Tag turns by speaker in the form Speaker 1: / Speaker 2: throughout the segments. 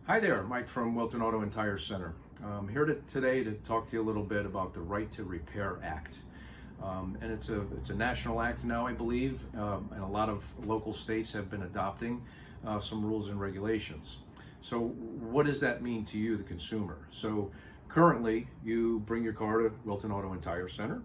Speaker 1: Hi there, Mike from Wilton Auto and Tire Center. I'm here today to talk to you a little bit about the Right to Repair Act. And it's a national act now, I believe, and a lot of local states have been adopting some rules and regulations. So what does that mean to you, the consumer? So currently, you bring your car to Wilton Auto and Tire Center,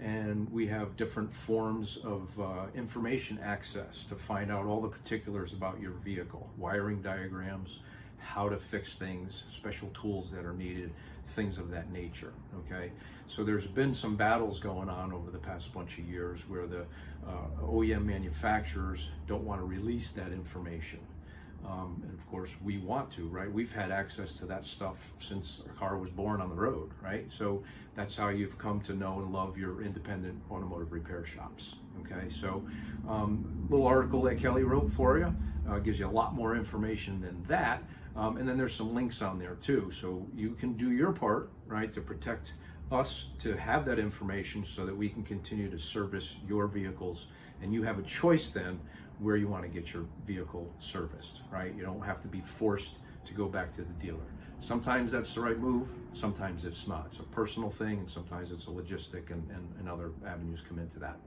Speaker 1: and we have different forms of information access to find out all the particulars about your vehicle, wiring diagrams, how to fix things, special tools that are needed, things of that nature, okay? So there's been some battles going on over the past bunch of years where the OEM manufacturers don't want to release that information. And of course we want to, right? We've had access to that stuff since our car was born on the road, right? So that's how you've come to know and love your independent automotive repair shops, okay? So little article that Kelly wrote for you gives you a lot more information than that. And then there's some links on there too. So you can do your part, right, to protect us, to have that information so that we can continue to service your vehicles. And you have a choice then where you want to get your vehicle serviced, right? You don't have to be forced to go back to the dealer. Sometimes that's the right move, sometimes it's not. It's a personal thing, and sometimes it's a logistic and other avenues come into that.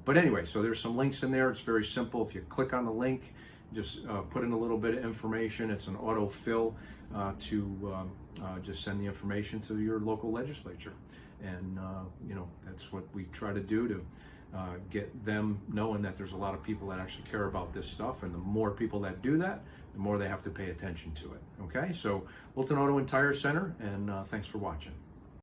Speaker 1: But anyway, so there's some links in there. It's very simple. If you click on the link, just put in a little bit of information. It's an auto fill to just send the information to your local legislature. And that's what we try to do to get them knowing that there's a lot of people that actually care about this stuff, and the more people that do that, the more they have to pay attention to it. Okay, so Wilton Auto and Tire Center, and thanks for watching.